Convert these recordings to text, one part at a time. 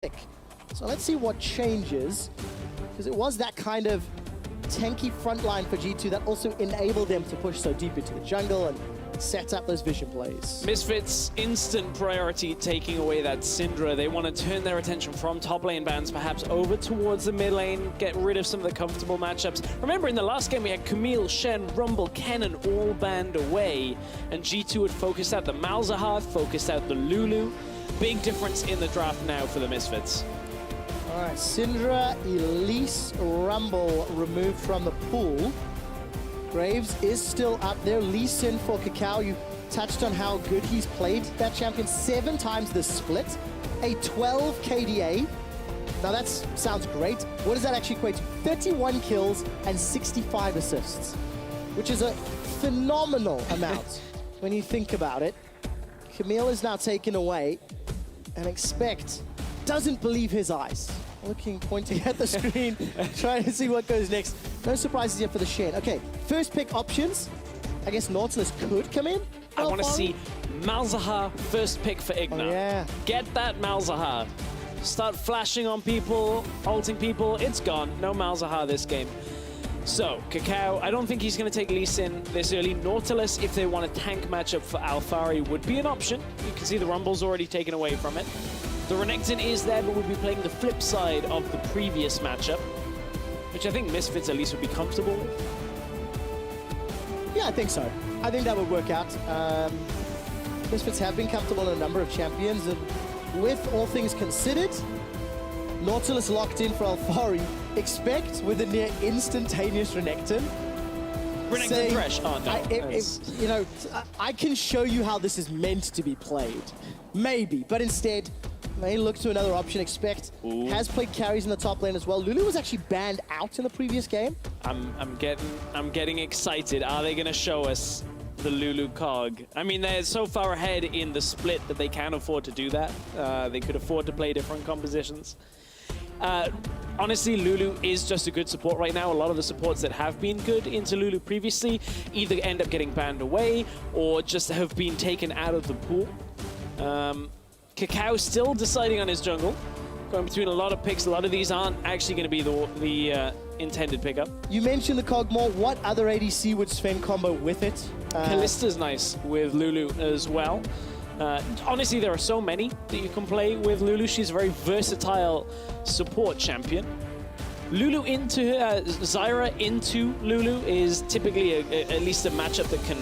pick. So let's see what changes, because it was that kind of tanky front line for G2 that also enabled them to push so deep into the jungle and set up those vision plays. Misfits, instant priority taking away that Syndra. They want to turn their attention from top lane bans perhaps over towards the mid lane, get rid of some of the comfortable matchups. Remember in the last game we had Camille, Shen, Rumble, Kennen all banned away, and G2 had focused out the Malzahar, focused out the Lulu. Big difference in the draft now for the Misfits. All right, Syndra, Elise, Rumble removed from the pool. Graves is still up there. Lee Sin for Kakao. You touched on how good he's played that champion 7 times this split. A 12 KDA. Now that sounds great. What does that actually equate to? 31 kills and 65 assists, which is a phenomenal amount when you think about it. Camille is now taken away, and Expect doesn't believe his eyes. Pointing at the screen, trying to see what goes next. No surprises here for the Shen. Okay, first pick options. I guess Nautilus could come in. I want to see Malzahar first pick for Igna. Oh, yeah. Get that Malzahar. Start flashing on people, ulting people. It's gone. No Malzahar this game. So, Kakao, I don't think he's going to take Lee Sin this early. Nautilus, if they want a tank matchup for Alphari, would be an option. You can see the Rumble's already taken away from it. The Renekton is there, but would be playing the flip side of the previous matchup, which I think Misfits at least would be comfortable with. Yeah, I think so. I think that would work out. Misfits have been comfortable in a number of champions, and with all things considered, Nautilus locked in for Alphari. Expect with a near instantaneous Renekton. Renekton Thresh. Oh, no. I can show you how this is meant to be played. Maybe, but instead, may look to another option. Expect has played carries in the top lane as well. Lulu was actually banned out in the previous game. I'm getting excited. Are they going to show us the Lulu cog? I mean, they're so far ahead in the split that they can afford to do that. They could afford to play different compositions. Honestly, Lulu is just a good support right now. A lot of the supports that have been good into Lulu previously either end up getting banned away or just have been taken out of the pool. Kakao still deciding on his jungle, going between a lot of picks. A lot of these aren't actually going to be the intended pickup. You mentioned the Cogmore. What other ADC would Sven combo with it? Kallista's nice with Lulu as well. Honestly, there are so many that you can play with Lulu. She's a very versatile support champion. Lulu into Zyra into Lulu is typically at least a matchup that can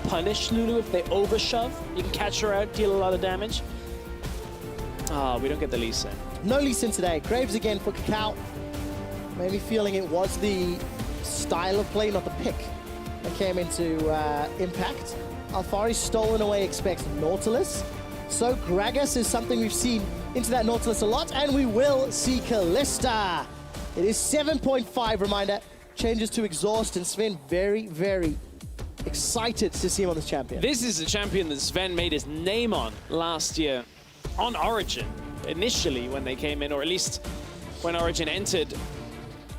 punish Lulu if they overshove. You can catch her out, deal a lot of damage. Ah, we don't get the Lee Sin. No Lee Sin today. Graves again for Kakao. Maybe feeling it was the style of play, not the pick, that came into impact. Alphari stolen away, expects Nautilus. So Gragas is something we've seen into that Nautilus a lot, and we will see Kalista. It is 7.5, reminder. Changes to Exhaust, and Sven very, very excited to see him on this champion. This is a champion that Sven made his name on last year on Origin, initially when they came in, or at least when Origin entered.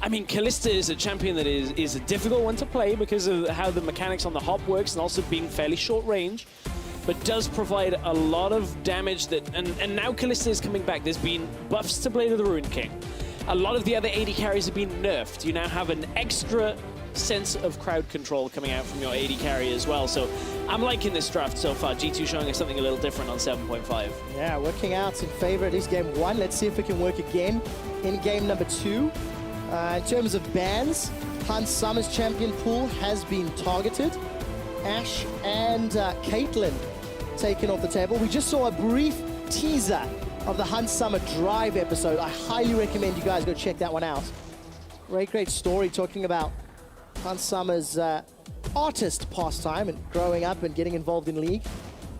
I mean, Kalista is a champion that is a difficult one to play because of how the mechanics on the hop works and also being fairly short range, but does provide a lot of damage that, and now Kalista is coming back. There's been buffs to Blade of the Ruined King. A lot of the other AD carries have been nerfed. You now have an extra sense of crowd control coming out from your AD carry as well. So I'm liking this draft so far. G2 showing us something a little different on 7.5. Yeah, working out in favor at least game 1. Let's see if it can work again in game number 2. In terms of bans, Hans Summer's champion pool has been targeted. Ashe and Caitlyn taken off the table. We just saw a brief teaser of the Hans Summer Drive episode. I highly recommend you guys go check that one out. Great story talking about Hans Summer's artist pastime and growing up and getting involved in League.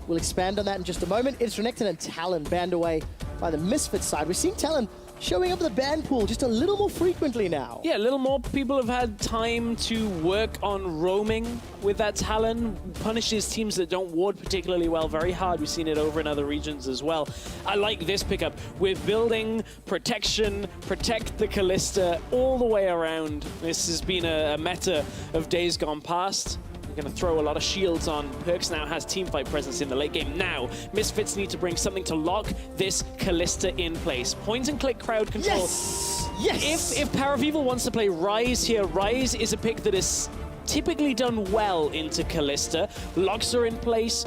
We'll expand on that in just a moment. It's Renekton and Talon banned away by the Misfits side. We're seeing Talon showing up in the ban pool just a little more frequently now. Yeah, a little more. People have had time to work on roaming with that Talon. Punishes teams that don't ward particularly well very hard. We've seen it over in other regions as well. I like this pickup. We're building protection, protect the Kalista all the way around. This has been a meta of days gone past. We're going to throw a lot of shields on. Perkz now has teamfight presence in the late game. Now, Misfits need to bring something to lock this Kalista in place. Point and click crowd control. Yes! Yes! If Power of Evil wants to play Ryze here, Ryze is a pick that is typically done well into Kalista. Locks her in place,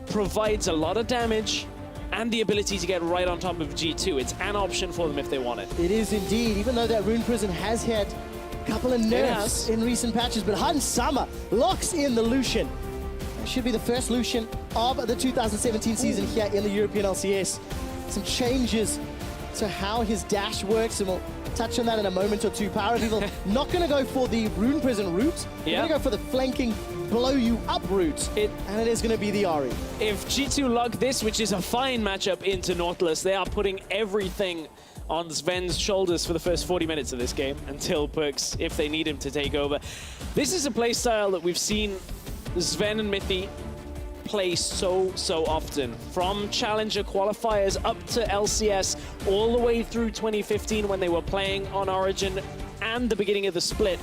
provides a lot of damage, and the ability to get right on top of G2. It's an option for them if they want it. It is indeed, even though that Rune Prison has had a couple of nerfs in recent patches, but Hansama locks in the Lucian. It should be the first Lucian of the 2017 season here in the European LCS. Some changes to how his dash works, and we'll touch on that in a moment or two. Power of Evil not going to go for the Rune Prison route. They're going to go for the flanking, blow you up route, and it is going to be the Ahri. If G2 lock this, which is a fine matchup into Nautilus, they are putting everything on Sven's shoulders for the first 40 minutes of this game until Perkz, if they need him to take over. This is a playstyle that we've seen Sven and Mithy play so often. From Challenger qualifiers up to LCS, all the way through 2015 when they were playing on Origin and the beginning of the split.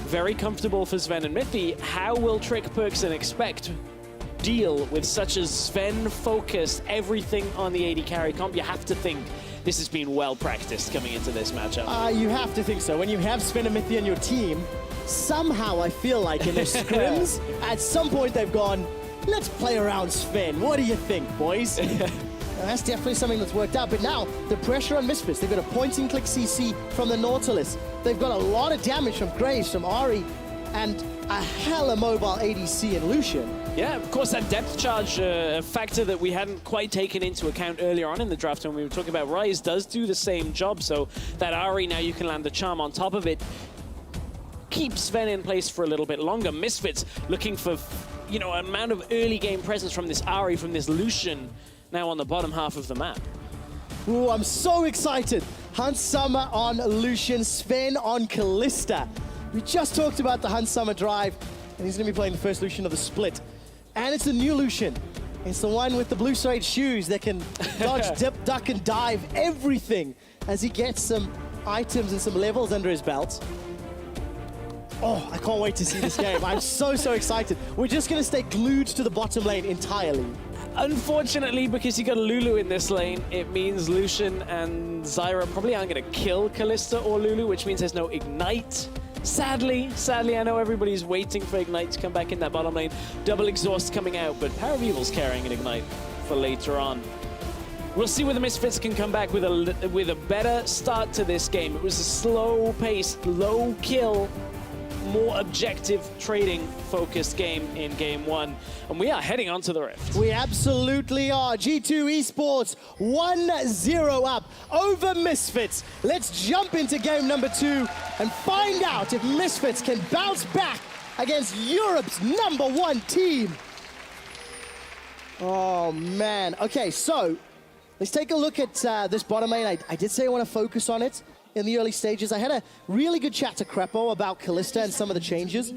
Very comfortable for Sven and Mithy. How will Trick, Perkz, and Expect deal with such a Sven-focused everything on the AD carry comp? You have to think this has been well practiced coming into this matchup. You have to think so. When you have Sven and Mithy on your team, somehow I feel like in their scrims, at some point they've gone, let's play around Sven. What do you think, boys? That's definitely something that's worked out. But now, the pressure on Misfits. They've got a point-and-click CC from the Nautilus. They've got a lot of damage from Graves, from Ahri, and a hella mobile ADC in Lucian. Yeah, of course, that depth charge, a factor that we hadn't quite taken into account earlier on in the draft when we were talking about Ryze, does do the same job. So that Ahri, now you can land the charm on top of it, keeps Sven in place for a little bit longer. Misfits looking for, you know, an amount of early game presence from this Ahri, from this Lucian, now on the bottom half of the map. Ooh, I'm so excited. Hansama on Lucian, Sven on Kalista. We just talked about the Hansama drive, and he's going to be playing the first Lucian of the split. And it's a new Lucian. It's the one with the blue suede shoes that can dodge, dip, duck, and dive everything as he gets some items and some levels under his belt. Oh, I can't wait to see this game. I'm so excited. We're just going to stay glued to the bottom lane entirely. Unfortunately, because you got Lulu in this lane, it means Lucian and Zyra probably aren't going to kill Kalista or Lulu, which means there's no Ignite. Sadly, I know everybody's waiting for Ignite to come back in that bottom lane. Double exhaust coming out, but Power of Evil's carrying an Ignite for later on. We'll see whether Misfits can come back with a better start to this game. It was a slow-paced, low-kill, more objective trading-focused game in Game 1. And we are heading onto the Rift. We absolutely are. G2 eSports 1-0 up over Misfits. Let's jump into game number 2 and find out if Misfits can bounce back against Europe's #1 team. Oh, man. Okay, so let's take a look at this bottom lane. I did say I want to focus on it in the early stages. I had a really good chat to Crepo about Kalista and some of the changes.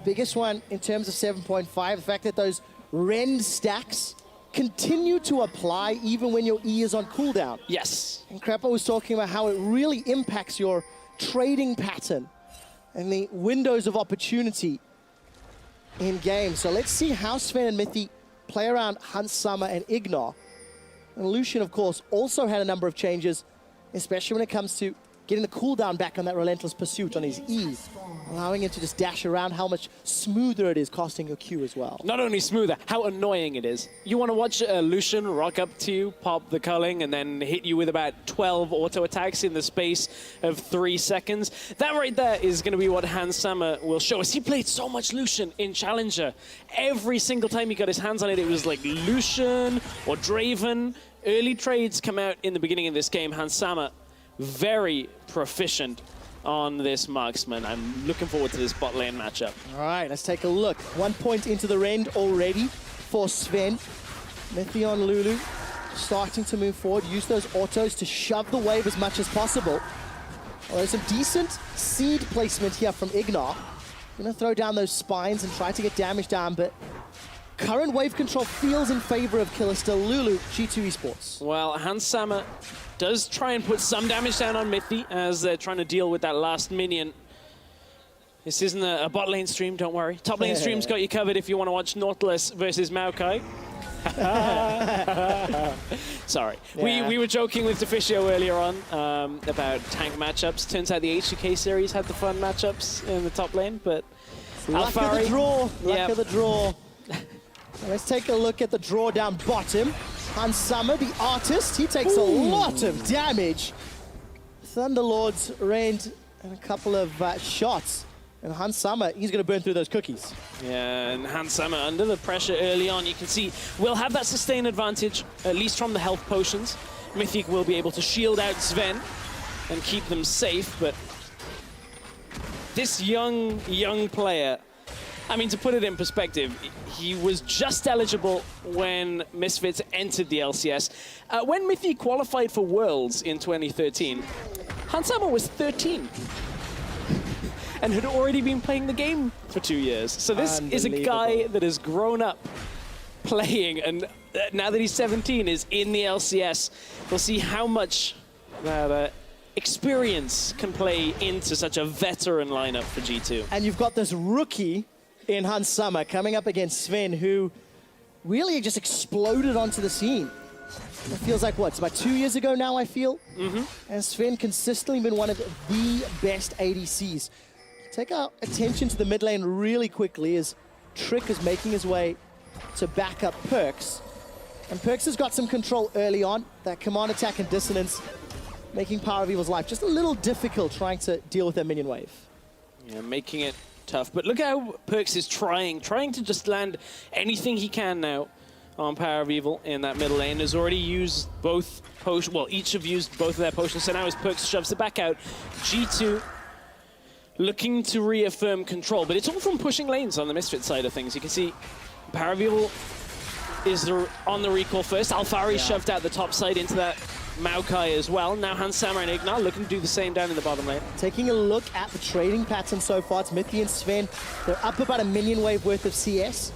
Biggest one in terms of 7.5, the fact that those rend stacks continue to apply even when your E is on cooldown. Yes. And Crepo was talking about how it really impacts your trading pattern and the windows of opportunity in game. So let's see how Sven and Mithy play around Hansama and Ignor. And Lucian, of course, also had a number of changes, especially when it comes to getting the cooldown back on that Relentless Pursuit on his E, allowing him to just dash around. How much smoother it is, costing your Q as well. Not only smoother, how annoying it is. You want to watch Lucian rock up to you, pop the culling, and then hit you with about 12 auto attacks in the space of 3 seconds. That right there is going to be what Hansama will show us. He played so much Lucian in Challenger. Every single time he got his hands on it, it was like Lucian or Draven. Early trades come out in the beginning of this game. Hansama, very proficient on this marksman. I'm looking forward to this bot lane matchup. All right, let's take a look. 1 point into the rend already for Sven. Mithy on Lulu, starting to move forward. Use those autos to shove the wave as much as possible. Well, there's some decent seed placement here from Ignor. Gonna throw down those spines and try to get damage down, but current wave control feels in favor of Kalista. Lulu, G2 eSports. Well, Hansama does try and put some damage down on Mithy as they're trying to deal with that last minion. This isn't a bot lane stream, don't worry. Top lane stream's got you covered if you want to watch Nautilus versus Maokai. Sorry. Yeah. We were joking with Deficio earlier on about tank matchups. Turns out the H2K series had the fun matchups in the top lane, but Luck of the draw. Luck of the draw. Let's take a look at the draw down bottom. Hansama, the artist, he takes a lot of damage. Thunderlords rained in a couple of shots. And Hansama, he's going to burn through those cookies. Yeah, and Hansama under the pressure early on. You can see we'll have that sustain advantage, at least from the health potions. Mythic will be able to shield out Sven and keep them safe, but this young player, I mean, to put it in perspective, he was just eligible when Misfits entered the LCS. When Mythic qualified for Worlds in 2013, Hansama was 13 and had already been playing the game for 2 years. So this is a guy that has grown up playing, and now that he's 17 is in the LCS. We'll see how much that experience can play into such a veteran lineup for G2. And you've got this rookie in Hansama coming up against Sven, who really just exploded onto the scene. It feels like, what, it's about 2 years ago now, I feel? And Sven consistently been one of the best ADCs. Take our attention to the mid lane really quickly as Trick is making his way to back up Perks. And Perks has got some control early on. That command attack and dissonance making Power of Evil's life just a little difficult trying to deal with that minion wave. Yeah, making it tough. But look how Perks is trying to just land anything he can now on Power of Evil in that middle lane. Has already used both potions. Well, each have used both of their potions. So now as Perks shoves it back out, G2 looking to reaffirm control. But it's all from pushing lanes on the Misfit side of things. You can see Power of Evil is on the recall first. Alfari shoved out the top side into that Maokai as well. Now Hansama and Ignar looking to do the same down in the bottom lane. Taking a look at the trading pattern so far, it's Mithy and Sven. They're up about a minion wave worth of CS.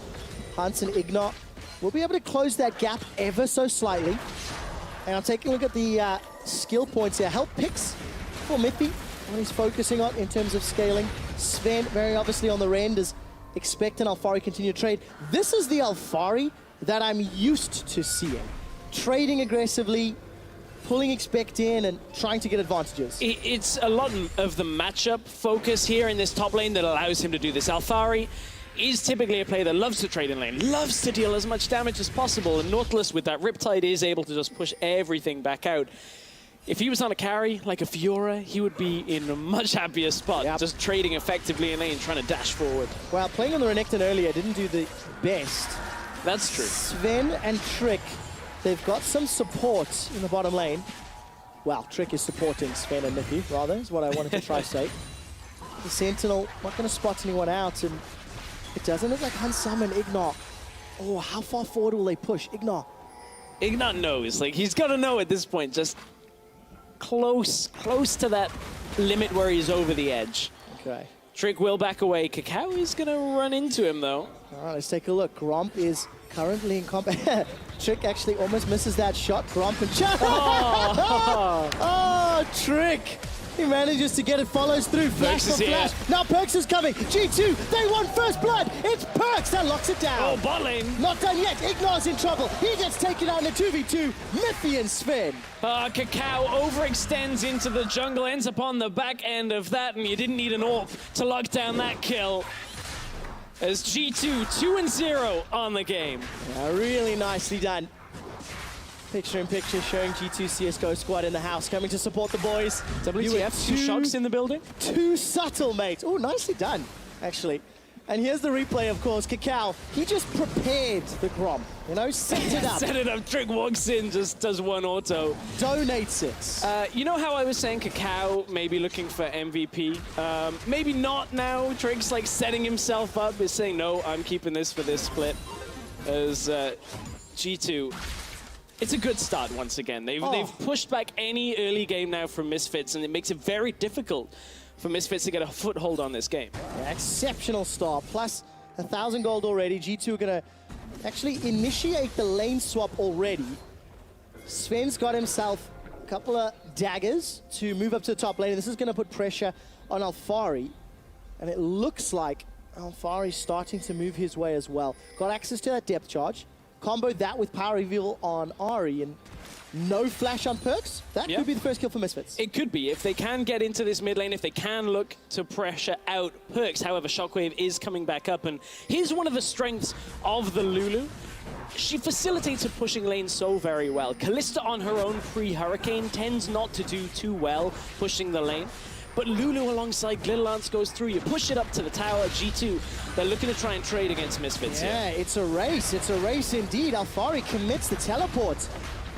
Hans and Ignar will be able to close that gap ever so slightly. And I'm taking a look at the skill points here. Help picks for Mithy, what he's focusing on in terms of scaling. Sven, very obviously on the end, is expecting Alfari continue to trade. This is the Alfari that I'm used to seeing. Trading aggressively, pulling expect in and trying to get advantages. It's a lot of the matchup focus here in this top lane that allows him to do this. Alfari is typically a player that loves to trade in lane, loves to deal as much damage as possible, and Nautilus with that Riptide is able to just push everything back out. If he was on a carry, like a Fiora, he would be in a much happier spot, just trading effectively in lane, trying to dash forward. Well, playing on the Renekton earlier didn't do the best. That's true. Sven and Trick, they've got some support in the bottom lane. Well, Trick is supporting Sven and Mithy, rather, is what I wanted to try to say. The Sentinel not going to spot anyone out, and it doesn't look like Hansama and Ignar. Oh, how far forward will they push? Ignar knows, like, he's got to know at this point, just close to that limit where he's over the edge. Okay. Trick will back away. Cacao is going to run into him, though. All right, let's take a look. Gromp is currently in combat. Trick actually almost misses that shot. Gromp and oh, Trick! He manages to get it, follows through. Flash for flash. Now Perks is coming. G2, they want first blood. It's Perks that locks it down. Oh, bot lane. Not done yet. Ignar's in trouble. He gets taken out in a 2v2. Mithy and Sven. Cacao overextends into the jungle, ends up on the back end of that, and you didn't need an AWP to lock down that kill. As G2, 2-0 on the game. Yeah, really nicely done. Picture-in-picture showing G2 CSGO squad in the house, coming to support the boys. WTF, two shots in the building? Too subtle, mate. Oh, nicely done, actually. And here's the replay, of course. Cacao, he just prepared the Gromp, you know, set it up. Set it up, Trick walks in, just does one auto. Donates it. You know how I was saying Cacao maybe looking for MVP? Maybe not now. Trick's like setting himself up, is saying, no, I'm keeping this for this split. As G2, it's a good start once again. They've pushed back any early game now from Misfits, and it makes it very difficult for Misfits to get a foothold on this game. Yeah, exceptional start, plus 1,000 gold already. G2 are gonna actually initiate the lane swap already. Sven's got himself a couple of daggers to move up to the top lane, and this is gonna put pressure on Alfari. And it looks like Alfari's starting to move his way as well. Got access to that depth charge. Combo that with power reveal on Ari, and no flash on Perks. That could be the first kill for Misfits. It could be. If they can get into this mid lane, if they can look to pressure out Perks. However, Shockwave is coming back up, and here's one of the strengths of the Lulu. She facilitates her pushing lane so very well. Kalista on her own pre-Hurricane tends not to do too well pushing the lane. But Lulu alongside Glitter Lance goes through. You push it up to the tower. G2, they're looking to try and trade against Misfits here. Yeah, it's a race. It's a race indeed. Alfari commits the teleport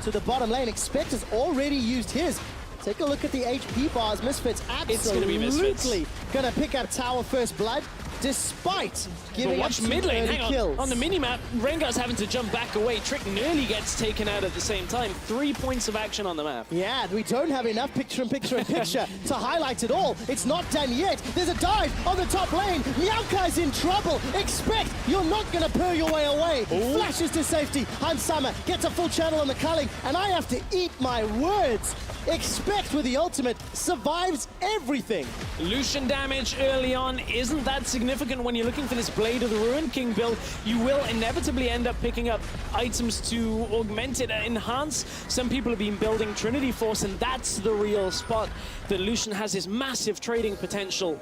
to the bottom lane. Expect has already used his. Take a look at the HP bars. Misfits absolutely gonna pick up tower first blood, despite giving up two mid lane. Hang kills. On the minimap, Rengar's having to jump back away. Trick nearly gets taken out at the same time. 3 points of action on the map. Yeah, we don't have enough picture-in-picture to highlight it all. It's not done yet. There's a dive on the top lane. Meowkai's in trouble. Expect you're not going to purr your way away. Ooh. Flashes to safety. Hansama gets a full channel on the culling, and I have to eat my words. Expect with the ultimate survives everything. Lucian damage early on isn't that significant when you're looking for this Blade of the Ruin King build. You will inevitably end up picking up items to augment it, enhance. Some people have been building Trinity Force, and that's the real spot that Lucian has his massive trading potential.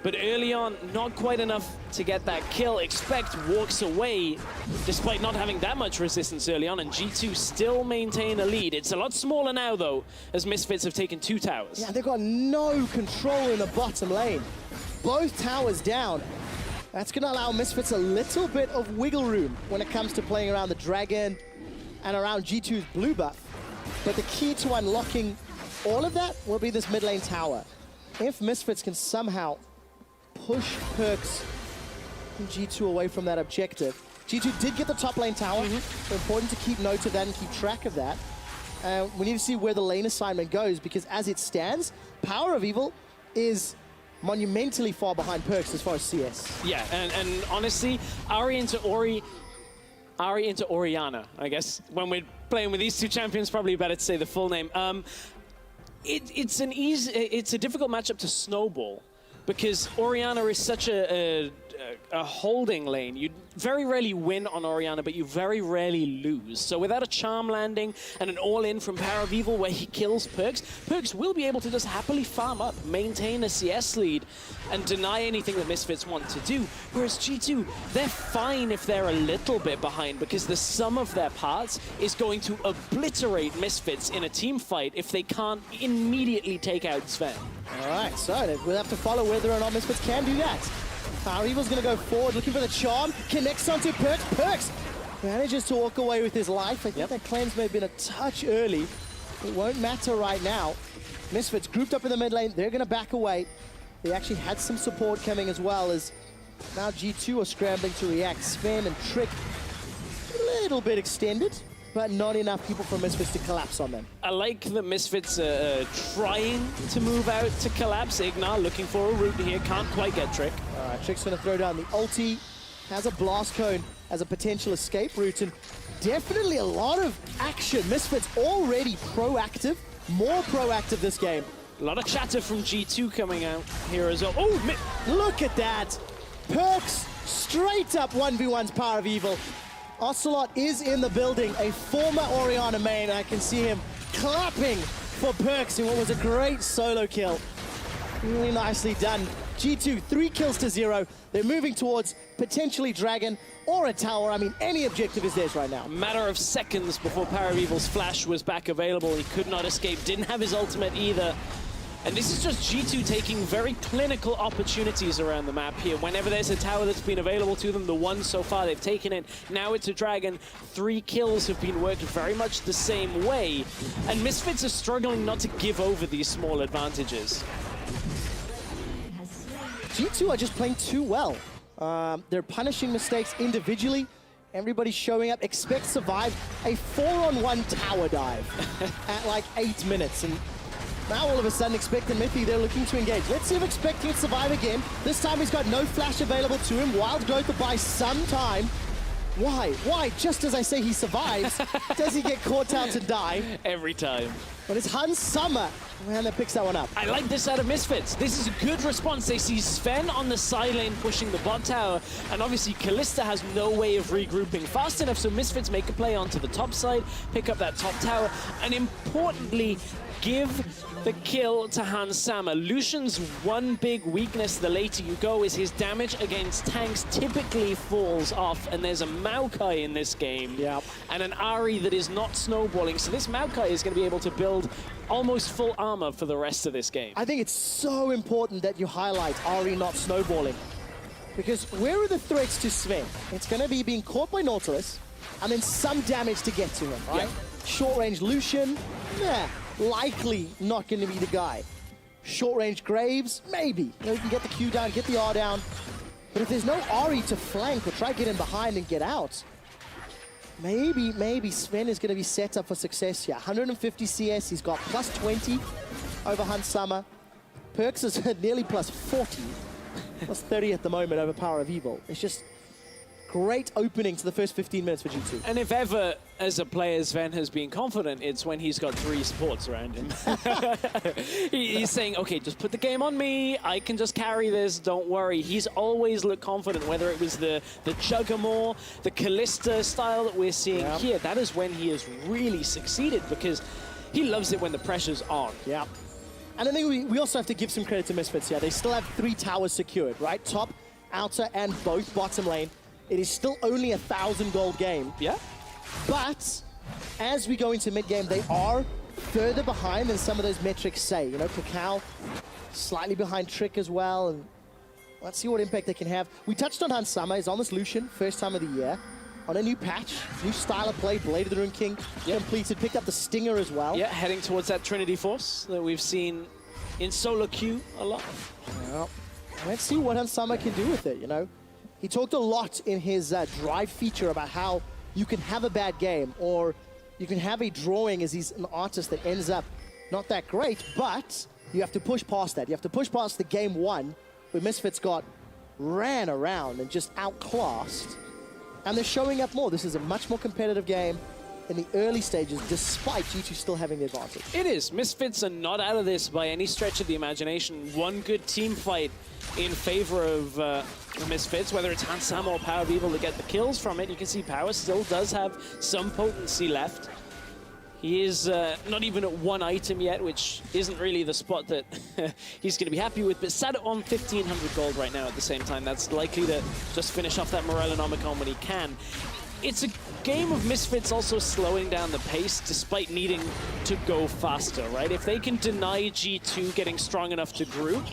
But early on, not quite enough to get that kill. Expect walks away, despite not having that much resistance early on, and G2 still maintain a lead. It's a lot smaller now, though, as Misfits have taken 2 towers. Yeah, they've got no control in the bottom lane. Both towers down. That's going to allow Misfits a little bit of wiggle room when it comes to playing around the Dragon and around G2's blue buff. But the key to unlocking all of that will be this mid lane tower. If Misfits can somehow push Perks and G2 away from that objective. G2 did get the top lane tower. So important to keep note of that and keep track of that. We need to see where the lane assignment goes, because as it stands, Power of Evil is monumentally far behind Perks as far as CS. Yeah, and honestly, Ari into Orianna, I guess. When we're playing with these two champions, probably better to say the full name. It's a difficult matchup to snowball, because Orianna is such a holding lane. You very rarely win on Orianna, but you very rarely lose. So without a charm landing and an all-in from Power of Evil where he kills Perks, Perks will be able to just happily farm up, maintain a CS lead, and deny anything that Misfits want to do. Whereas G2, they're fine if they're a little bit behind, because the sum of their parts is going to obliterate Misfits in a team fight if they can't immediately take out Sven. All right, so we'll have to follow whether or not Misfits can do that. Power Evil's going to go forward, looking for the charm, connects onto Perks. Perks manages to walk away with his life. I think that cleanse may have been a touch early. It won't matter right now. Misfits grouped up in the mid lane. They're going to back away. They actually had some support coming as well, as now G2 are scrambling to react. Sven and Trick a little bit extended, but not enough people from Misfits to collapse on them. I like that Misfits are trying to move out to collapse. Ignar looking for a route here, can't quite get Trick. All right, Trick's gonna throw down the ulti, has a blast cone as a potential escape route, and definitely a lot of action. Misfits already proactive, more proactive this game. A lot of chatter from G2 coming out here as well. Oh, look at that. Perks straight up 1v1's Power of Evil. Ocelot is in the building, a former Orianna main. I can see him clapping for Perks in what was a great solo kill. Really nicely done. G2, 3 kills to 0. They're moving towards potentially Dragon or a tower. I mean, any objective is theirs right now. A matter of seconds before Power of Evil's flash was back available. He could not escape, didn't have his ultimate either. And this is just G2 taking very clinical opportunities around the map here. Whenever there's a tower that's been available to them, the one so far, they've taken it. Now it's a Dragon. 3 kills have been worked very much the same way. And Misfits are struggling not to give over these small advantages. G2 are just playing too well. They're punishing mistakes individually. Everybody's showing up. Expect survive a 4-on-1 tower dive at like 8 minutes. And now all of a sudden, Expect and Miffy, they're looking to engage. Let's see if Expect can survive again. This time he's got no flash available to him. Wild Growth will buy some time. Why? Why? Just as I say he survives, does he get caught out to die? Every time. But it's Hans Sommer, man, that picks that one up. I like this out of Misfits. This is a good response. They see Sven on the side lane pushing the bot tower, and obviously Kalista has no way of regrouping fast enough, so Misfits make a play onto the top side, pick up that top tower, and importantly, give the kill to Hans Sommer. Lucian's one big weakness the later you go is his damage against tanks typically falls off, and there's a Maokai in this game, and an Ahri that is not snowballing, so this Maokai is going to be able to build almost full armor for the rest of this game. I think it's so important that you highlight Ahri not snowballing, because where are the threats to Sven? It's going to be being caught by Nautilus, and then some damage to get to him, right? Short-range Lucian, likely not going to be the guy. Short-range Graves, maybe. You know, you can get the Q down, get the R down. But if there's no Ahri to flank or try to get in behind and get out, maybe Sven is going to be set up for success here. 150 CS, he's got plus 20 over Hans Sommer. Perks is nearly plus 40. Plus 30 at the moment over Power of Evil. It's just great opening to the first 15 minutes for G2. And if ever, as a player, Sven has been confident, it's when he's got 3 supports around him. He's saying, okay, just put the game on me. I can just carry this. Don't worry. He's always looked confident, whether it was the Juggermore, the Kalista style that we're seeing here. That is when he has really succeeded, because he loves it when the pressure's on. Yeah. And I think we also have to give some credit to Misfits here. They still have 3 towers secured, right? Top, outer, and both bottom lane. It is still only a 1,000 gold game. Yeah. But as we go into mid-game, they are further behind than some of those metrics say. You know, Kakao slightly behind Trick as well. And let's see what impact they can have. We touched on Hans Sommer. He's on this Lucian, first time of the year. On a new patch, new style of play, Blade of the Rune King completed, picked up the Stinger as well. Yeah, heading towards that Trinity Force that we've seen in solo queue a lot. Well, let's see what Hans Sommer can do with it, you know. He talked a lot in his drive feature about how you can have a bad game, or you can have a drawing as he's an artist that ends up not that great, but you have to push past that. You have to push past the game 1, where Misfits ran around and just outclassed. And they're showing up more. This is a much more competitive game in the early stages, despite G2 still having the advantage. It is. Misfits are not out of this by any stretch of the imagination. One good team fight in favor of the Misfits, whether it's Hans Sommer or Power of Evil to get the kills from it. You can see Power still does have some potency left. He is not even at 1 item yet, which isn't really the spot that he's going to be happy with, but sat on 1,500 gold right now at the same time. That's likely to just finish off that Morellonomicon when he can. It's a game of Misfits also slowing down the pace despite needing to go faster, right? If they can deny G2 getting strong enough to group,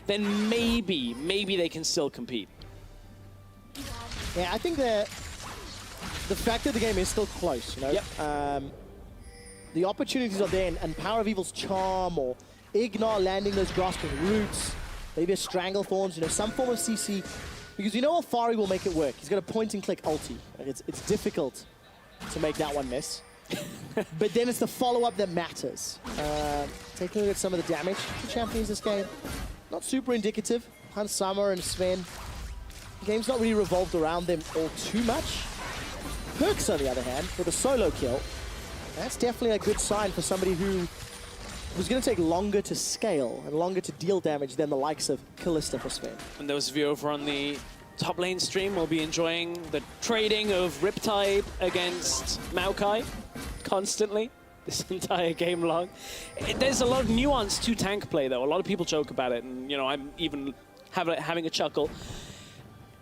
then maybe they can still compete. Yeah, I think the fact that the game is still close, you know? Yep. The opportunities are there, and Power of Evil's Charm or Ignar landing those grasping roots, maybe a Stranglethorns, you know, some form of CC. Because you know Alfari will make it work. He's got a point-and-click ulti. It's difficult to make that one miss. But then it's the follow-up that matters. Taking a look at some of the damage to champions this game. Not super indicative. Hans Sommer and Sven. The game's not really revolved around them all too much. Perks, on the other hand, with a solo kill. That's definitely a good sign for somebody who was going to take longer to scale and longer to deal damage than the likes of Kalista for Sven. And those of you over on the top lane stream will be enjoying the trading of Riptide against Maokai constantly this entire game long. There's a lot of nuance to tank play, though. A lot of people joke about it, and you know, I'm even having a chuckle.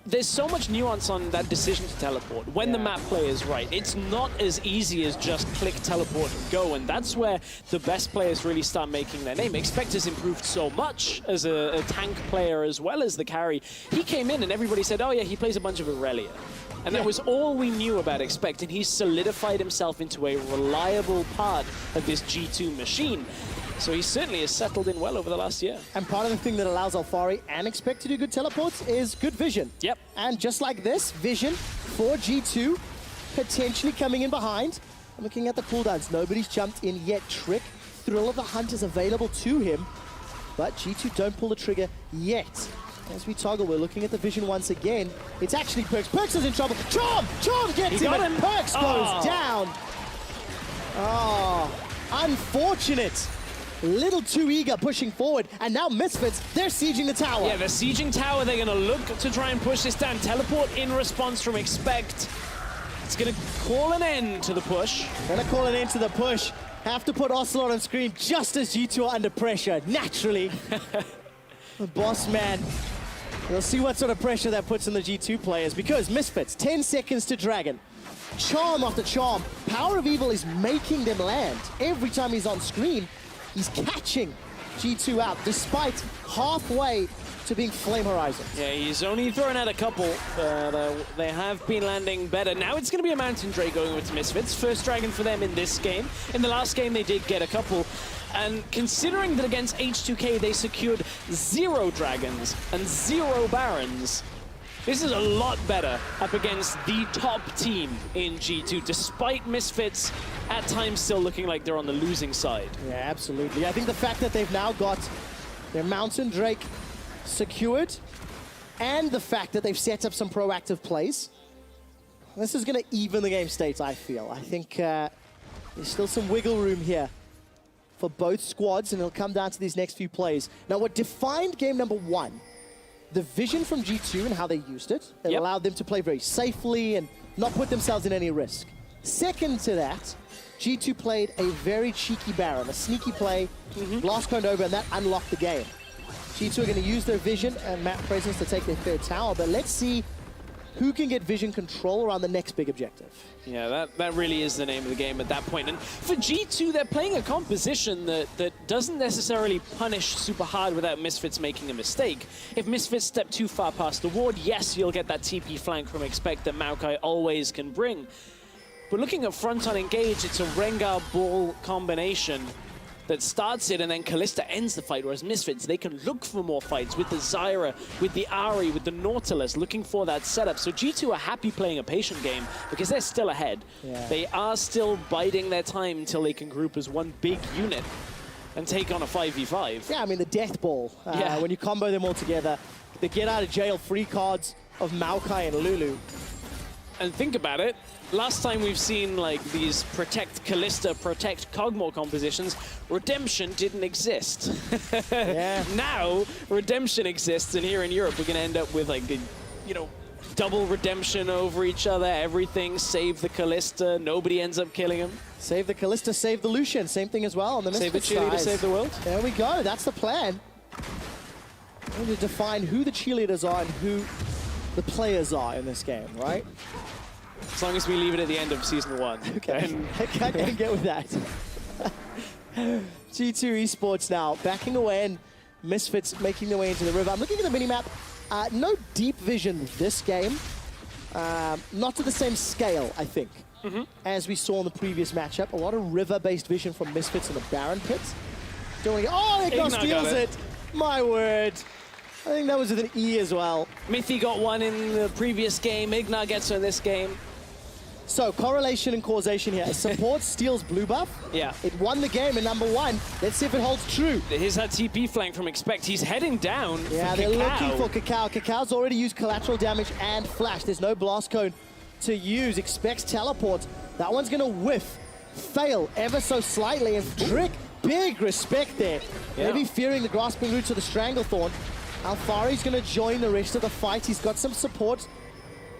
There's so much nuance on that decision to teleport when the map play is right. It's not as easy as just click, teleport, and go, and that's where the best players really start making their name. Expect has improved so much as a tank player as well as the carry. He came in and everybody said, oh yeah, he plays a bunch of Irelia. And that was all we knew about Expect, and he's solidified himself into a reliable part of this G2 machine. So he certainly has settled in well over the last year. And part of the thing that allows Alfari and Expect to do good teleports is good vision. Yep. And just like this, vision for G2, potentially coming in behind. I'm looking at the cooldowns. Nobody's jumped in yet. Trick, Thrill of the Hunt is available to him, but G2 don't pull the trigger yet. As we toggle, we're looking at the vision once again. It's actually Perks. Perks is in trouble. Charm! Charm gets him, and Perks goes down. Oh, unfortunate. A little too eager pushing forward. And now Misfits, they're sieging the tower. Yeah, they're sieging tower. They're going to look to try and push this down. Teleport in response from Expect. It's going to call an end to the push. Gonna call an end to the push. Have to put Ocelot on screen just as G2 are under pressure, naturally. The boss man. We'll see what sort of pressure that puts on the G2 players, because Misfits, 10 seconds to Dragon. Charm after charm. Power of Evil is making them land. Every time he's on screen, he's catching G2 out, despite halfway to being Flame Horizon. Yeah, he's only thrown out a couple, but they have been landing better. Now it's going to be a Mountain Drake going over to Misfits. First Dragon for them in this game. In the last game, they did get a couple. And considering that against H2K, they secured 0 Dragons and 0 Barons, this is a lot better up against the top team in G2, despite Misfits at times still looking like they're on the losing side. Yeah, absolutely. I think the fact that they've now got their Mountain Drake secured, and the fact that they've set up some proactive plays, this is going to even the game states, I feel. I think there's still some wiggle room here for both squads, and it'll come down to these next few plays. Now, what defined game number 1, the vision from G2 and how they used it, it allowed them to play very safely and not put themselves in any risk. Second to that, G2 played a very cheeky Baron, a sneaky play, blast coned over, and that unlocked the game. G2 are going to use their vision and map presence to take their third tower, but let's see who can get vision control around the next big objective. Yeah, that really is the name of the game at that point. And for G2, they're playing a composition that doesn't necessarily punish super hard without Misfits making a mistake. If Misfits step too far past the ward, yes, you'll get that TP flank from Expect that Maokai always can bring. But looking at front on engage, it's a Rengar Ball combination that starts it, and then Kalista ends the fight, whereas Misfits, they can look for more fights with the Zyra, with the Ahri, with the Nautilus, looking for that setup. So G2 are happy playing a patient game because they're still ahead. Yeah. They are still biding their time until they can group as one big unit and take on a 5v5. Yeah, I mean, the Death Ball, when you combo them all together, the get out of jail free cards of Maokai and Lulu. And think about it, last time we've seen like these protect Kalista, protect Kog'Maw compositions, redemption didn't exist. Yeah. Now redemption exists, and here in Europe we're going to end up with like a, double redemption over each other. Everything save the Kalista, nobody ends up killing him. Save the Kalista, save the Lucian. Same thing as well on the Misfits save the cheerleader, save the world. There we go. That's the plan. We need to define who the cheerleaders are and who the players are in this game, right? As long as we leave it at the end of Season 1. Okay, I can get with that. G2 eSports now, backing away, and Misfits making their way into the river. I'm looking at the minimap. No deep vision this game. Not to the same scale, I think, as we saw in the previous matchup. A lot of river-based vision from Misfits in the Baron pit. Ignar steals it. My word. I think that was with an E as well. Mithy got one in the previous game. Ignar gets her in this game. So, correlation and causation here. Support steals blue buff. Yeah. It won the game in number 1. Let's see if it holds true. Here's that TP flank from Expect. He's heading down for they're looking for Kakao. Kakao's already used collateral damage and flash. There's no blast cone to use. Expects teleport. That one's going to whiff. Fail ever so slightly. And Drick, big respect there. Yeah. Maybe fearing the grasping roots of the Stranglethorn. Alfari's going to join the rest of the fight. He's got some support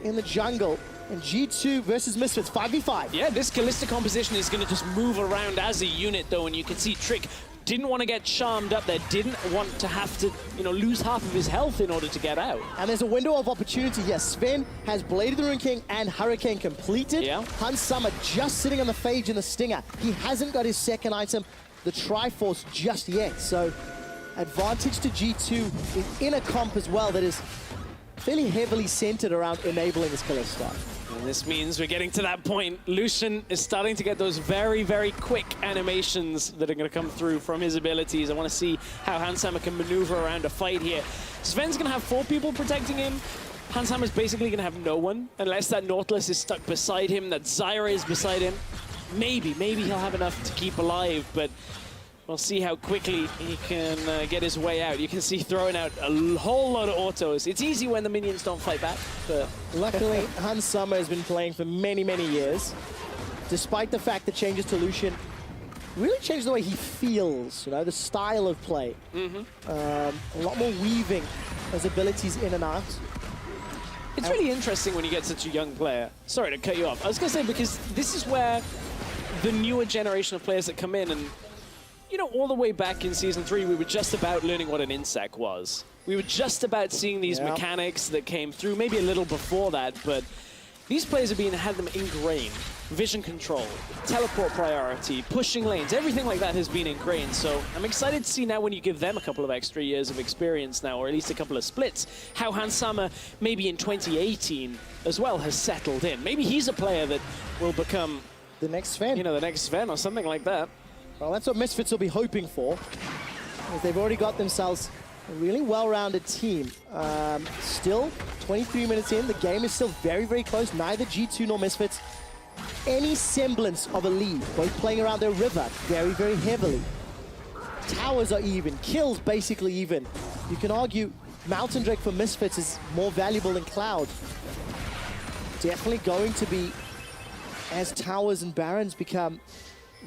in the jungle. And G2 versus Misfits, 5v5. Yeah, this Kalista composition is going to just move around as a unit, though, and you can see Trick didn't want to get charmed up there, didn't want to have to, lose half of his health in order to get out. And there's a window of opportunity here. Sven has Blade of the Ruin King and Hurricane completed. Yeah. Hans Summer just sitting on the Phage and the Stinger. He hasn't got his second item, the Triforce, just yet. So, advantage to G2 in a comp as well that is fairly heavily centered around enabling this Kalista. And this means we're getting to that point. Lucian is starting to get those very, very quick animations that are going to come through from his abilities. I want to see how Hanshammer can maneuver around a fight here. Sven's going to have 4 people protecting him. Hanshammer's basically going to have no one, unless that Nautilus is stuck beside him, that Zyra is beside him. Maybe he'll have enough to keep alive, but We'll see how quickly he can get his way out. You can see throwing out a whole lot of autos. It's easy when the minions don't fight back, but... Luckily, Hans Sommer has been playing for many, many years. Despite the fact that changes to Lucian really changed the way he feels, you know, the style of play. A lot more weaving, his abilities in and out. It's really interesting when you get such a young player. Sorry to cut you off. I was going to say, because this is where the newer generation of players that come in, and, you know, all the way back in Season 3, we were just about learning what an insec was. We were just about seeing these mechanics that came through, maybe a little before that, but these players have had them ingrained. Vision control, teleport priority, pushing lanes, everything like that has been ingrained. So I'm excited to see now when you give them a couple of extra years of experience now, or at least a couple of splits, how Hans Sommer maybe in 2018 as well has settled in. Maybe he's a player that will become the next Sven. You know, the next Sven or something like that. Well, that's what Misfits will be hoping for, as they've already got themselves a really well-rounded team. Still, 23 minutes in, the game is still very, very close. Neither G2 nor Misfits any semblance of a lead, both playing around their river very, very heavily. Towers are even, kills basically even. You can argue Mountain Drake for Misfits is more valuable than Cloud. Definitely going to be, as Towers and Barons become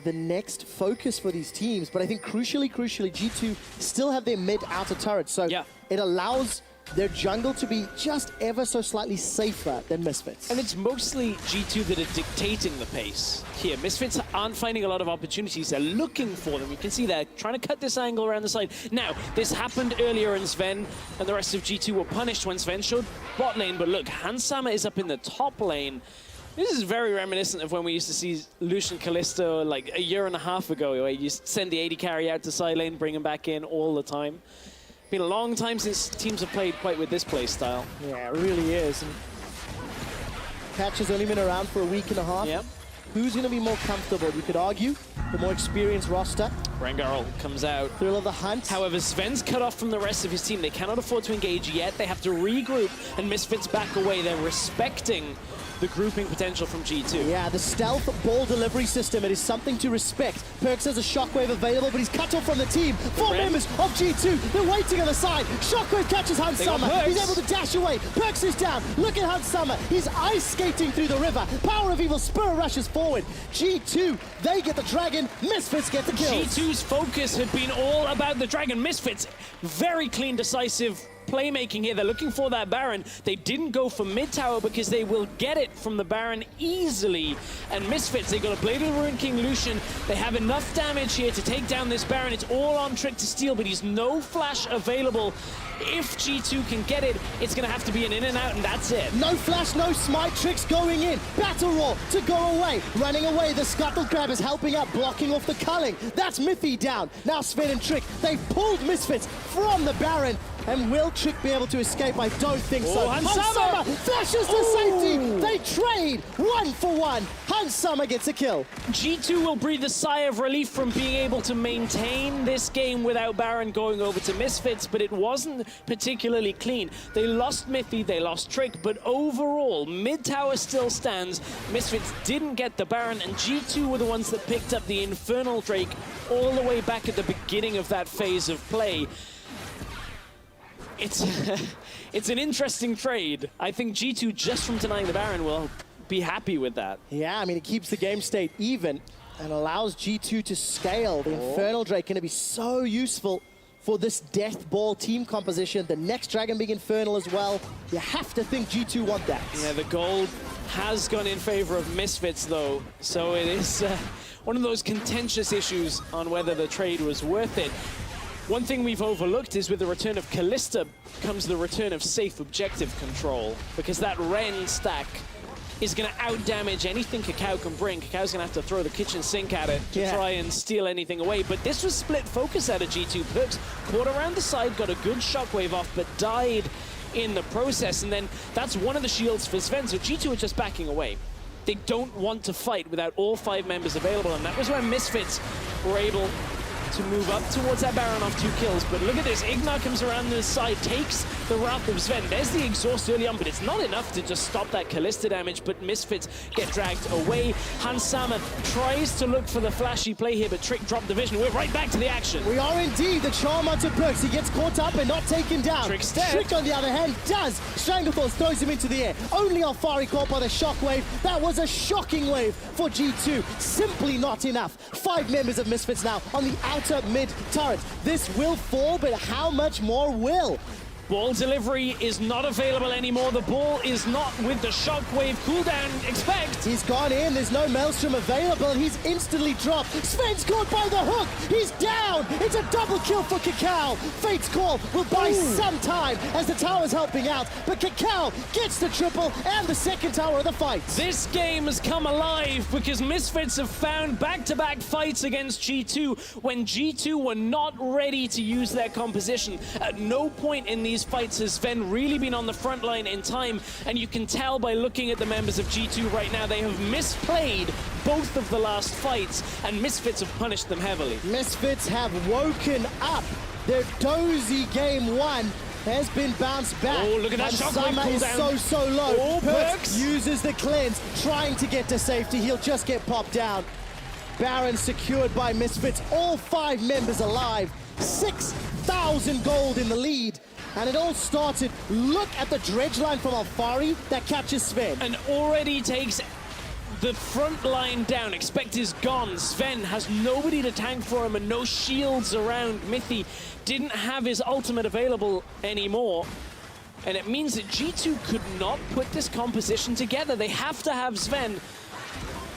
the next focus for these teams. But I think crucially, G2 still have their mid-outer turrets, so it allows their jungle to be just ever so slightly safer than Misfits. And it's mostly G2 that are dictating the pace here. Misfits aren't finding a lot of opportunities. They're looking for them. You can see they're trying to cut this angle around the side. Now, this happened earlier in Sven, and the rest of G2 were punished when Sven showed bot lane. But look, Hans Sommer is up in the top lane. This is very reminiscent of when we used to see Lucian Callisto like a year and a half ago, where you send the AD carry out to side lane, bring him back in all the time. Been a long time since teams have played quite with this play style. Yeah, it really is. And Patch has only been around for a week and a half. Yep. Who's going to be more comfortable? You could argue the more experienced roster. Rengarl comes out. Thrill of the hunt. However, Sven's cut off from the rest of his team. They cannot afford to engage yet. They have to regroup, and Misfits back away. They're respecting the grouping potential from G2. Yeah, the stealth ball delivery system, it is something to respect. Perkz has a shockwave available, but he's cut off from the team. Four members of G2, they're waiting on the side. Shockwave catches Hans Sommer. He's able to dash away. Perkz is down. Look at Hans Sommer. He's ice skating through the river. Power of Evil Spur rushes forward. G2, they get the dragon. Misfits get the kill. G2's focus had been all about the dragon. Misfits, very clean, decisive playmaking here. They're looking for that Baron. They didn't go for mid tower because they will get it from the Baron easily. And Misfits, they got a Blade of the Ruined King Lucian. They have enough damage here to take down this Baron. It's all on Trick to steal, but he's no flash available. If G2 can get it, it's going to have to be an in and out, and that's it. No flash, no smite. Tricks going in. Battle Roar to go away. Running away. The Scuttle Grab is helping out, blocking off the culling. That's Miffy down. Now Sven and Trick, they've pulled Misfits from the Baron. And will Trick be able to escape? I don't think so. Hans Sommer flashes to safety. They trade 1 for 1. Hans Sommer gets a kill. G2 will breathe a sigh of relief from being able to maintain this game without Baron going over to Misfits, but it wasn't particularly clean. They lost Miffy, they lost Trick, but overall, mid-tower still stands. Misfits didn't get the Baron, and G2 were the ones that picked up the Infernal Drake all the way back at the beginning of that phase of play. It's an interesting trade. I think G2, just from denying the Baron, will be happy with that. Yeah, I mean, it keeps the game state even and allows G2 to scale. The Infernal Drake going to be so useful for this Death Ball team composition. The next Dragon being Infernal as well. You have to think G2 want that. Yeah, the gold has gone in favor of Misfits, though. So it is one of those contentious issues on whether the trade was worth it. One thing we've overlooked is with the return of Callista comes the return of safe objective control, because that Ren stack is going to outdamage anything Kakao can bring. Kakao's going to have to throw the kitchen sink at it to try and steal anything away. But this was split focus out of G2. Perkz caught around the side, got a good shockwave off, but died in the process. And then that's one of the shields for Sven. So G2 are just backing away. They don't want to fight without all 5 members available. And that was where Misfits were able to move up towards that Baron off 2 kills. But look at this, Ignar comes around the side, takes the Wrath of Sven. There's the exhaust early on, but it's not enough to just stop that Kalista damage, but Misfits get dragged away. Hans Sama tries to look for the flashy play here, but Trick dropped the vision. We're right back to the action. We are indeed. The charm onto Perks. He gets caught up and not taken down. Trick's dead. Trick, on the other hand, does. Stranglethorns throws him into the air. Only Alfari caught by the shockwave. That was a shocking wave for G2. Simply not enough. 5 members of Misfits now on the outer mid turret. This will fall, but how much more will? Ball delivery is not available anymore. The ball is not with the shockwave cooldown. Expect. He's gone in. There's no Maelstrom available. He's instantly dropped. Sven's caught by the hook. He's down. It's a double kill for Kakao. Fate's Call will buy some time as the tower's helping out. But Kakao gets the triple and the second tower of the fight. This game has come alive because Misfits have found back-to-back fights against G2 when G2 were not ready to use their composition. At no point in these fights has Sven really been on the front line in time, and you can tell by looking at the members of G2 right now, they have misplayed both of the last fights, and Misfits have punished them heavily. Misfits have woken up. Their dozy game 1 has been bounced back. Oh, look at that shockwave Sama is cooldown. so low. Oh, Perks uses the cleanse, trying to get to safety. He'll just get popped down. Baron secured by Misfits. All 5 members alive. 6,000 gold in the lead. And it all started, look at the dredge line from Alfari that captures Sven. And already takes the front line down. Expect is gone. Sven has nobody to tank for him and no shields around. Mithy didn't have his ultimate available anymore. And it means that G2 could not put this composition together. They have to have Sven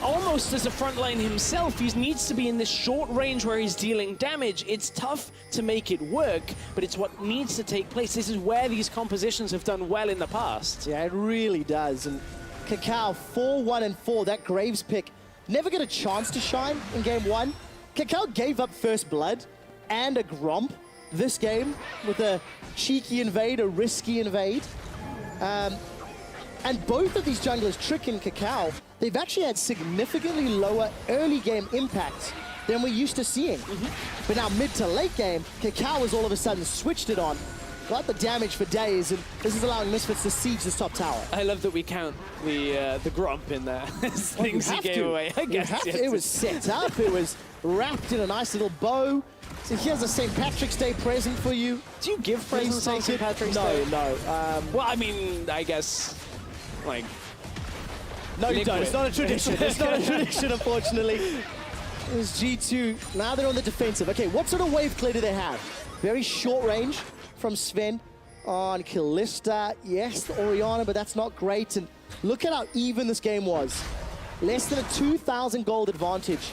almost as a frontline himself. He needs to be in this short range where he's dealing damage. It's tough to make it work, but it's what needs to take place. This is where these compositions have done well in the past. Yeah, it really does. And Kakao 4-1-4, that Graves pick, never get a chance to shine in game 1. Kakao gave up first blood and a Gromp this game with a cheeky invade, a risky invade. And both of these junglers, Trick and Kakao, they've actually had significantly lower early game impact than we're used to seeing. But now mid to late game, Kakao has all of a sudden switched it on, got the damage for days, and this is allowing Misfits to siege this top tower. I love that we count the Gromp in there. Things he gave away. I guess it was set up, it was wrapped in a nice little bow. So here's a St. Patrick's Day present for you. Do you give presents on St. Patrick's Day? No. Well, I mean, I guess, like... No, you don't. It's not a tradition. It's not a tradition, unfortunately. It's G2. Now they're on the defensive. Okay, what sort of wave clear do they have? Very short range from Sven on Kalista. Yes, the Orianna, but that's not great. And look at how even this game was. Less than a 2,000 gold advantage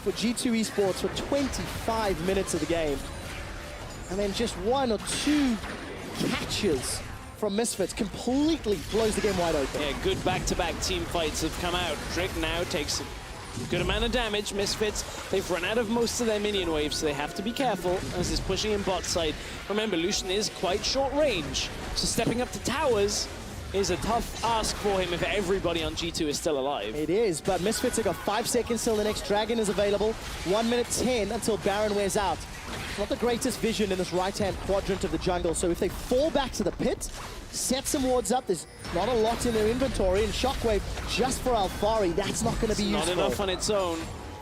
for G2 eSports for 25 minutes of the game. And then just 1 or 2 catches from Misfits completely blows the game wide open. Yeah, good back-to-back team fights have come out. Trick now takes a good amount of damage. Misfits, they've run out of most of their minion waves, so they have to be careful as he's pushing in bot side. Remember, Lucian is quite short range, so stepping up to towers is a tough ask for him if everybody on G2 is still alive. It is, but Misfits have got 5 seconds till the next Dragon is available. 1 minute 10 until Baron wears out. Not the greatest vision in this right-hand quadrant of the jungle, so if they fall back to the pit, set some wards up, there's not a lot in their inventory, and Shockwave just for Alfari, that's not going to be useful. Not enough on its own.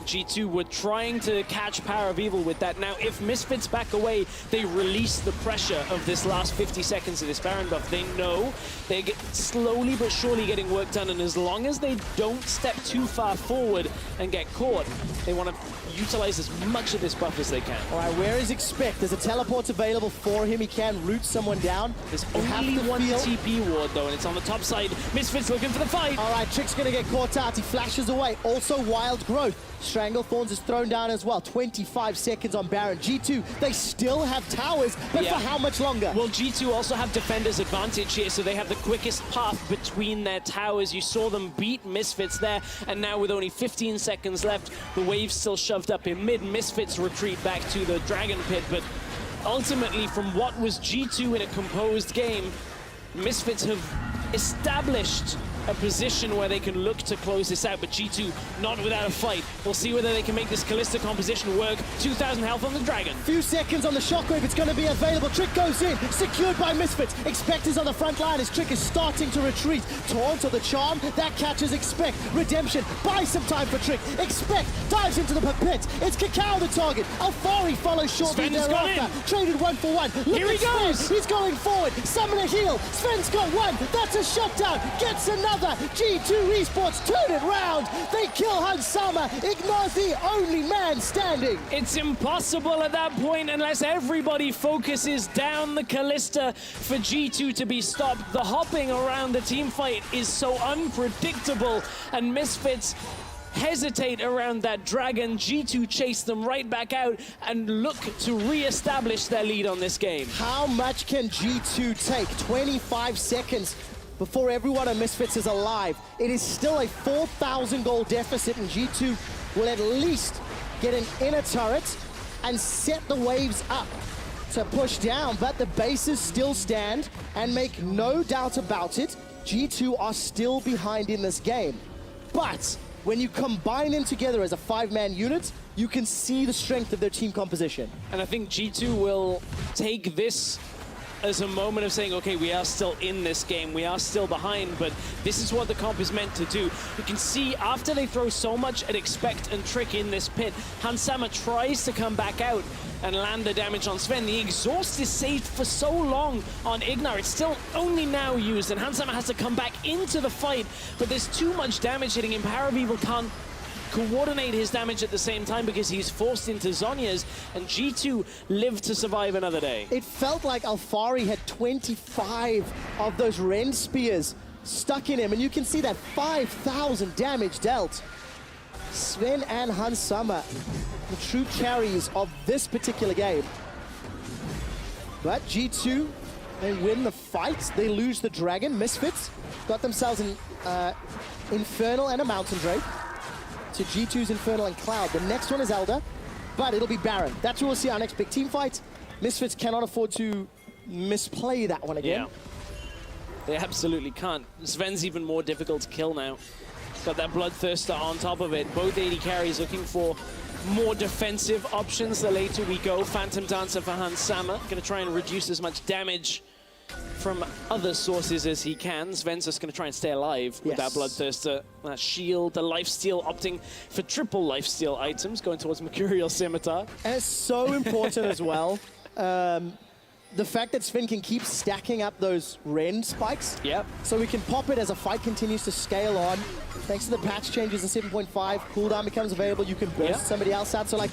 G2 were trying to catch Power of Evil with that. Now, if Misfits back away, they release the pressure of this last 50 seconds of this Baron buff. They know they're slowly but surely getting work done, and as long as they don't step too far forward and get caught, they want to utilize as much of this buff as they can. All right, where is Expect? There's a teleport available for him. He can root someone down. There's only one TP ward, though, and it's on the top side. Misfits looking for the fight. All right, Trick's going to get caught out. He flashes away. Also, Wild Growth. Stranglethorns is thrown down as well. 25 seconds on Baron. G2, they still have towers, but for how much longer? Well, G2 also have defender's advantage here, so they have the quickest path between their towers. You saw them beat Misfits there, and now with only 15 seconds left, the wave's still shoved up in mid. Misfits retreat back to the Dragon Pit, but ultimately, from what was G2 in a composed game, Misfits have established a position where they can look to close this out, but G2 not without a fight. We'll see whether they can make this Kalista composition work. 2,000 health on the Dragon. Few seconds on the Shockwave, it's going to be available. Trick goes in, secured by Misfits. Expect is on the front line as Trick is starting to retreat. Taunt or the charm, that catches Expect. Redemption buys some time for Trick. Expect dives into the pit. It's Kakao the target. Alfari follows shortly thereafter. Traded 1-for-1. Look Here he goes. Sven. He's going forward. Summon a heal. Sven's got one. That's a shutdown. Gets another. G2 Esports turn it round. They kill Hansama. Ignores the only man standing. It's impossible at that point unless everybody focuses down the Kalista for G2 to be stopped. The hopping around the team fight is so unpredictable, and Misfits hesitate around that Dragon. G2 chase them right back out and look to re-establish their lead on this game. How much can G2 take? 25 seconds before everyone on Misfits is alive. It is still a 4,000 goal deficit, and G2 will at least get an inner turret and set the waves up to push down, but the bases still stand, and make no doubt about it, G2 are still behind in this game. But when you combine them together as a 5-man unit, you can see the strength of their team composition. And I think G2 will take this as a moment of saying, okay, we are still in this game, we are still behind, but this is what the comp is meant to do. You can see after they throw so much at Expect and Trick in this pit, Hansama tries to come back out and land the damage on Sven. The exhaust is saved for so long on Ignar. It's still only now used, and Hansama has to come back into the fight, but there's too much damage hitting him. Power of Evil can't coordinate his damage at the same time because he's forced into Zhonya's, and G2 live to survive another day. It felt like Alfari had 25 of those Ren Spears stuck in him, and you can see that 5,000 damage dealt. Sven and Hansama, the true carries of this particular game. But G2, they win the fight. They lose the Dragon. Misfits got themselves an Infernal and a Mountain Drake to G2's Infernal and Cloud. The next one is Elder, but it'll be Baron. That's where we'll see our next big team fight. Misfits cannot afford to misplay that one again. Yeah. They absolutely can't. Sven's even more difficult to kill now. Got that Bloodthirster on top of it. Both AD carries looking for more defensive options the later we go. Phantom Dancer for Hansama. Gonna try and reduce as much damage from other sources as he can. Sven's just going to try and stay alive with that Bloodthirster, that shield, the lifesteal, opting for triple lifesteal items, going towards Mercurial Scimitar. And it's so important as well, the fact that Sven can keep stacking up those Ren spikes. Yep. So we can pop it as a fight continues to scale on. Thanks to the patch changes in 7.5, cooldown becomes available, you can burst somebody else out. So like,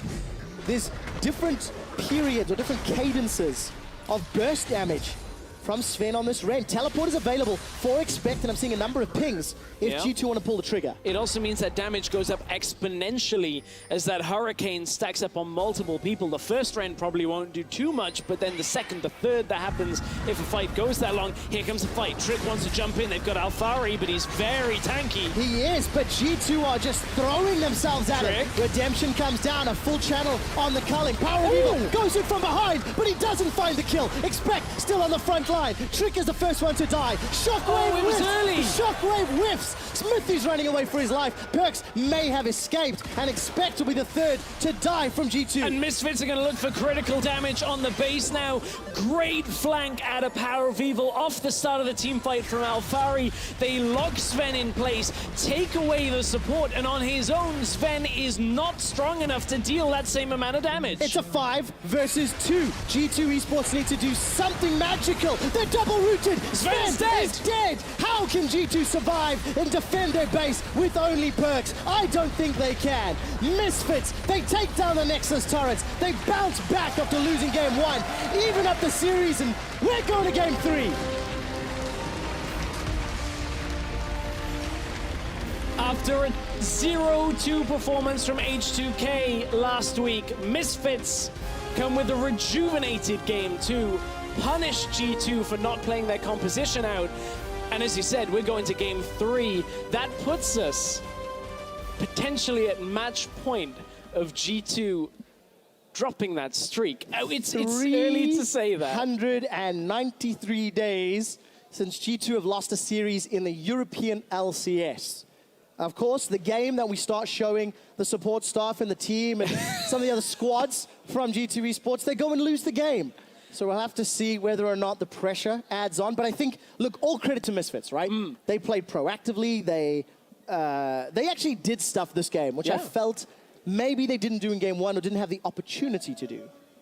there's different periods or different cadences of burst damage from Sven on this Ren. Teleport is available for Expect, and I'm seeing a number of pings if G2 want to pull the trigger. It also means that damage goes up exponentially as that Hurricane stacks up on multiple people. The first Ren probably won't do too much, but then the second, the third that happens if a fight goes that long. Here comes the fight. Trick wants to jump in. They've got Alfari, but he's very tanky. He is, but G2 are just throwing themselves at it. Redemption comes down, a full channel on the culling. Power of Evil goes in from behind, but he doesn't find the kill. Expect still on the front line. Trick is the first one to die. Shockwave whiffs. Early. Shockwave whiffs. Smithy's running away for his life. Perks may have escaped, and Expect will be the third to die from G2. And Misfits are going to look for critical damage on the base now. Great flank out of Power of Evil off the start of the team fight from Alfari. They lock Sven in place, take away the support, and on his own, Sven is not strong enough to deal that same amount of damage. It's a 5 versus 2. G2 Esports need to do something magical. They're double-rooted. Sven's is dead. How can G2 survive and defend their base with only Perks? I don't think they can. Misfits, they take down the Nexus turrets. They bounce back after losing game 1, even up the series, and we're going to game 3. After a 0-2 performance from H2K last week, Misfits come with a rejuvenated game 2, punish G2 for not playing their composition out, and as you said, we're going to game 3. That puts us potentially at match point of G2 dropping that streak. Oh, it's early to say that. 193 days since G2 have lost a series in the European LCS. Of course, the game that we start showing the support staff and the team and some of the other squads from G2 eSports, they go and lose the game. So we'll have to see whether or not the pressure adds on. But I think, look, all credit to Misfits, right? They played proactively. They actually did stuff this game, which I felt maybe they didn't do in game one or didn't have the opportunity to do.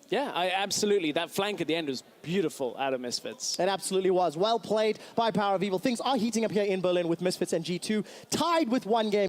Yeah, absolutely. That flank at the end was beautiful out of Misfits. It absolutely was. Well played by Power of Evil. Things are heating up here in Berlin with Misfits and G2 tied with 1 game.